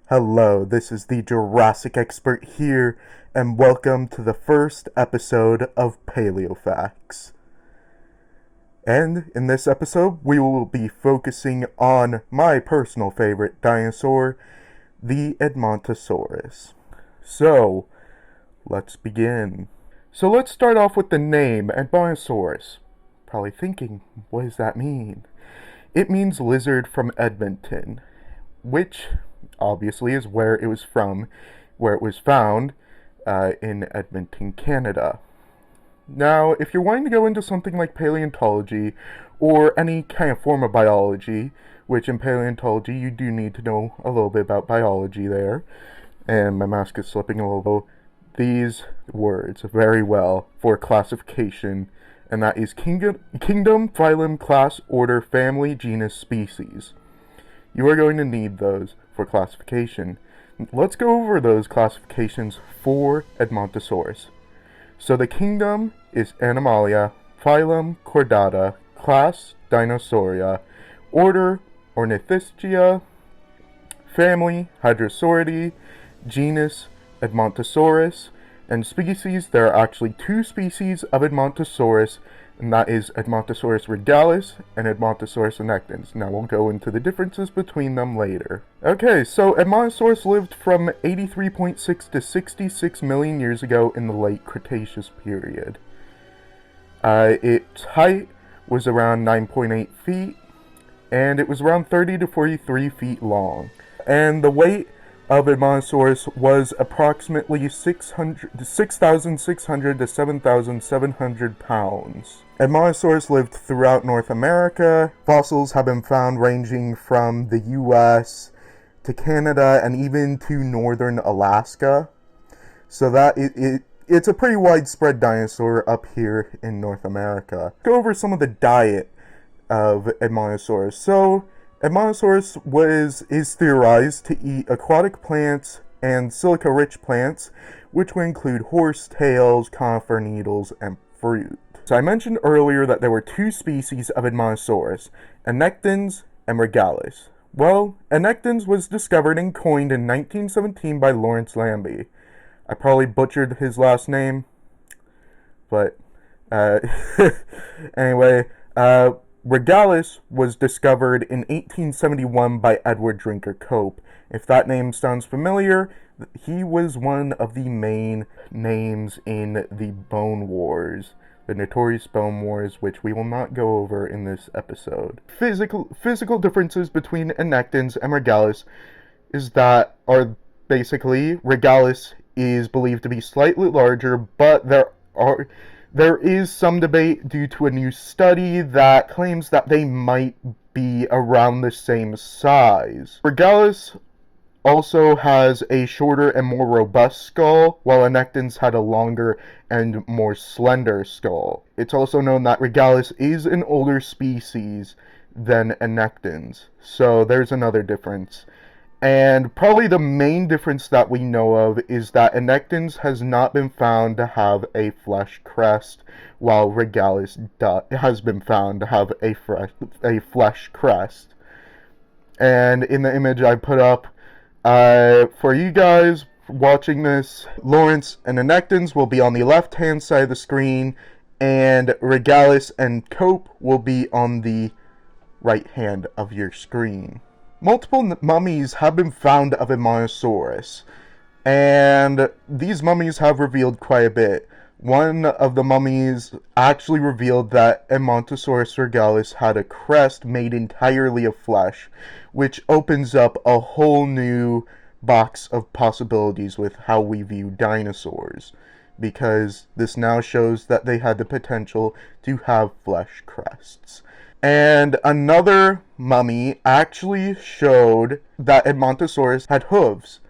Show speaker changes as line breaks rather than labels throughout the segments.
Hello, this is the Jurassic Expert here, and welcome to the first episode of Paleo Facts. And in this episode, we will be focusing on my personal favorite dinosaur, the Edmontosaurus. So, let's begin. So let's start off with the name, Edmontosaurus. Probably thinking, what does that mean? It means lizard from Edmonton, which obviously is where it was from, where it was found in Edmonton, Canada. Now, if you're wanting to go into something like paleontology or any kind of form of biology, which in paleontology you do need to know a little bit about biology there, and my mask is slipping a little, these words very well for classification, and that is kingdom, phylum, class, order, family, genus, species. You are going to need those for classification. Let's go over those classifications for Edmontosaurus. So the kingdom is Animalia, phylum Chordata, class Dinosauria, order Ornithischia, family Hadrosauridae, genus Edmontosaurus, and species. There are actually two species of Edmontosaurus, and that is Edmontosaurus regalis and Edmontosaurus annectens. Now we'll go into the differences between them later. Okay, so Edmontosaurus lived from 83.6 to 66 million years ago in the late Cretaceous period. Its height was around 9.8 feet, and it was around 30 to 43 feet long. And the weight of Monosaurus was approximately 6,600 to 7,700 pounds. Monosaurus lived throughout North America. Fossils have been found ranging from the US to Canada and even to northern Alaska. So that it's a pretty widespread dinosaur up here in North America. Go over some of the diet of Edmontosaurus. So Edmontosaurus is theorized to eat aquatic plants and silica-rich plants, which would include horsetails, conifer needles, and fruit. So I mentioned earlier that there were two species of Edmontosaurus, annectens and regalis. Well, annectens was discovered and coined in 1917 by Lawrence Lambie. I probably butchered his last name, but anyway, Regalis was discovered in 1871 by Edward Drinker Cope. If that name sounds familiar, he was one of the main names in the Bone Wars, the notorious Bone Wars, which we will not go over in this episode. Physical differences between annectens and Regalis are basically Regalis is believed to be slightly larger, but there is some debate due to a new study that claims that they might be around the same size. Regalis also has a shorter and more robust skull, while annectens had a longer and more slender skull. It's also known that Regalis is an older species than annectens, so there's another difference. And probably the main difference that we know of is that annectens has not been found to have a flesh crest, while Regalis has been found to have a flesh crest. And in the image I put up, for you guys watching this, Lawrence and annectens will be on the left-hand side of the screen, and Regalis and Cope will be on the right hand of your screen. Multiple mummies have been found of Monosaurus, and these mummies have revealed quite a bit. One of the mummies actually revealed that Edmontosaurus regalis had a crest made entirely of flesh, which opens up a whole new box of possibilities with how we view dinosaurs, because this now shows that they had the potential to have flesh crests. And another mummy actually showed that Edmontosaurus had hooves,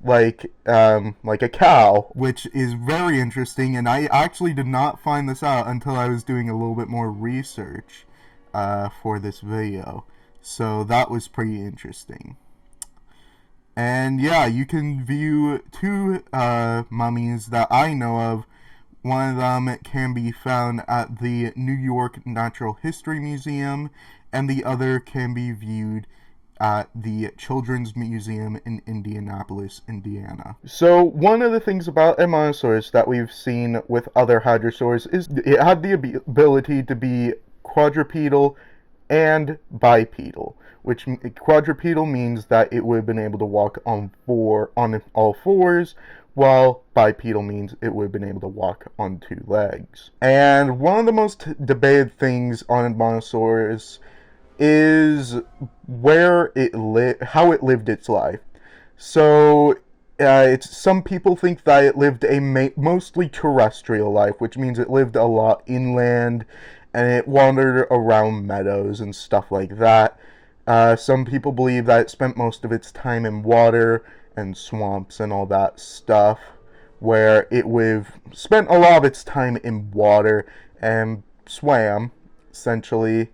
like a cow, which is very interesting, and I actually did not find this out until I was doing a little bit more research for this video. So that was pretty interesting. And yeah, you can view two mummies that I know of. One of them can be found at the New York Natural History Museum, and the other can be viewed at the Children's Museum in Indianapolis, Indiana. So one of the things about a Monosaurus that we've seen with other hadrosaurs is it had the ability to be quadrupedal and bipedal, which quadrupedal means that it would have been able to walk on all fours, while bipedal means it would have been able to walk on two legs. And one of the most debated things on Monosaurus is where it how it lived its life. So some people think that it lived a mostly terrestrial life, which means it lived a lot inland and it wandered around meadows and stuff like that. Some people believe that it spent most of its time in water and swamps and all that stuff, where it would have spent a lot of its time in water and swam, essentially.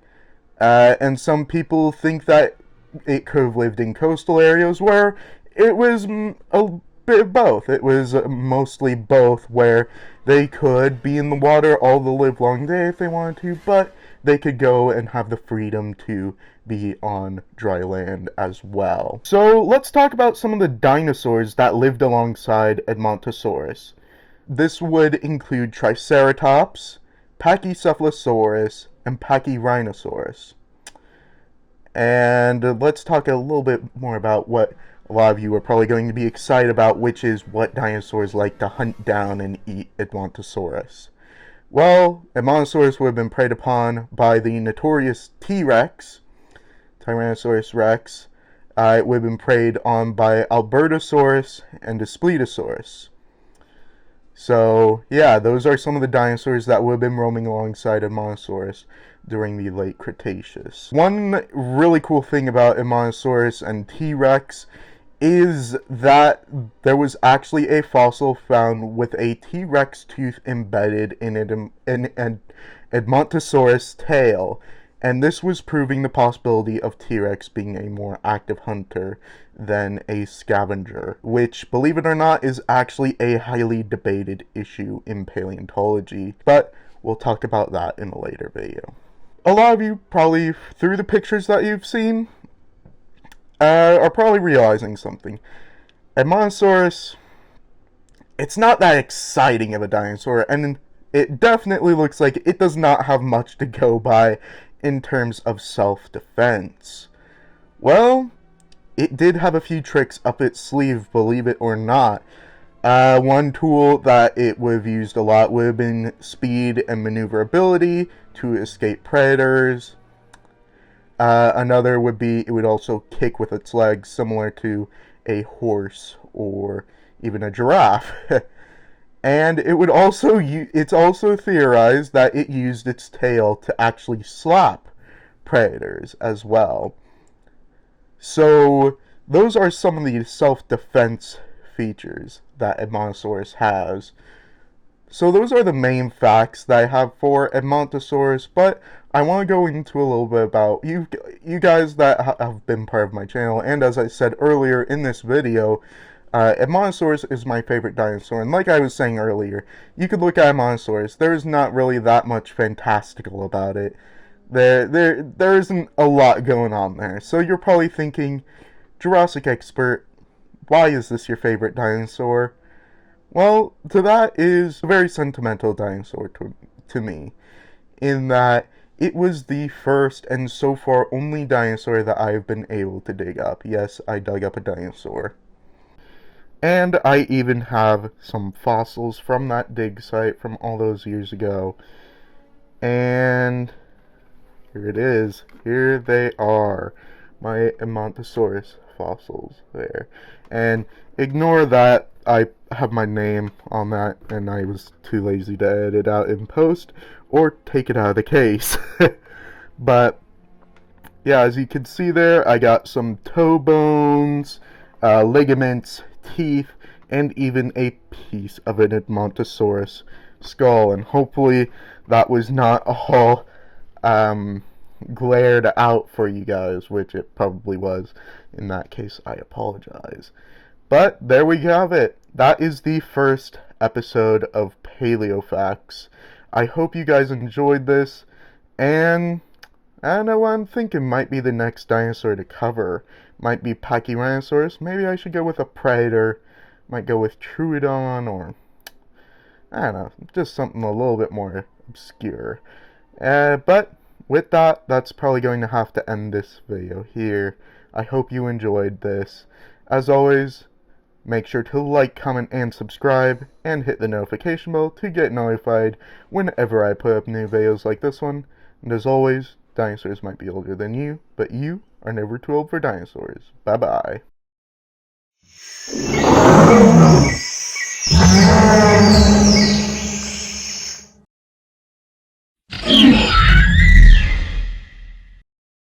And some people think that it could have lived in coastal areas where it was a bit of both. It was mostly both, where they could be in the water all the live long day if they wanted to, but they could go and have the freedom to be on dry land as well. So let's talk about some of the dinosaurs that lived alongside Edmontosaurus. This would include Triceratops, Pachycephalosaurus, and Pachyrhinosaurus. And let's talk a little bit more about what a lot of you are probably going to be excited about, which is what dinosaurs like to hunt down and eat Edmontosaurus. Well, Edmontosaurus would have been preyed upon by the notorious T-Rex, Tyrannosaurus rex. It would have been preyed on by Albertosaurus and Daspletosaurus. So, yeah, those are some of the dinosaurs that would have been roaming alongside Edmontosaurus during the late Cretaceous. One really cool thing about Monosaurus and T-Rex is that there was actually a fossil found with a T-Rex tooth embedded in an Edmontosaurus tail, and this was proving the possibility of T-Rex being a more active hunter than a scavenger, which, believe it or not, is actually a highly debated issue in paleontology, but we'll talk about that in a later video. A lot of you, probably through the pictures that you've seen, are probably realizing something. Monosaurus, it's not that exciting of a dinosaur, and it definitely looks like it does not have much to go by in terms of self-defense. Well, it did have a few tricks up its sleeve, believe it or not. One tool that it would have used a lot would have been speed and maneuverability to escape predators. Another would be it would also kick with its legs, similar to a horse or even a giraffe. And it would also it's also theorized that it used its tail to actually slap predators as well. So those are some of the self-defense features that Edmontosaurus has. So those are the main facts that I have for Edmontosaurus, but I want to go into a little bit about you guys that have been part of my channel, and as I said earlier in this video, Edmontosaurus is my favorite dinosaur, and like I was saying earlier, you could look at Edmontosaurus, there's not really that much fantastical about it. There isn't a lot going on there, so you're probably thinking, Jurassic expert, why is this your favorite dinosaur? Well, that is a very sentimental dinosaur to me, in that it was the first and so far only dinosaur that I've been able to dig up. Yes, I dug up a dinosaur. And I even have some fossils from that dig site from all those years ago. And here it is. Here they are. My Edmontosaurus fossils there. And ignore that I have my name on that and I was too lazy to edit it out in post or take it out of the case. But yeah, as you can see there, I got some toe bones, ligaments, teeth, and even a piece of an Edmontosaurus skull, and hopefully that was not all glared out for you guys, which it probably was. In that case, I apologize. But there we have it. That is the first episode of Paleo Facts. I hope you guys enjoyed this, and I don't know what I'm thinking might be the next dinosaur to cover. Might be Pachyrhinosaurus. Maybe I should go with a predator. Might go with Troodon, or I don't know, just something a little bit more obscure. But with that, that's probably going to have to end this video here. I hope you enjoyed this. As always, make sure to like, comment, and subscribe, and hit the notification bell to get notified whenever I put up new videos like this one. And as always, dinosaurs might be older than you, but you are never too old for dinosaurs. Bye-bye.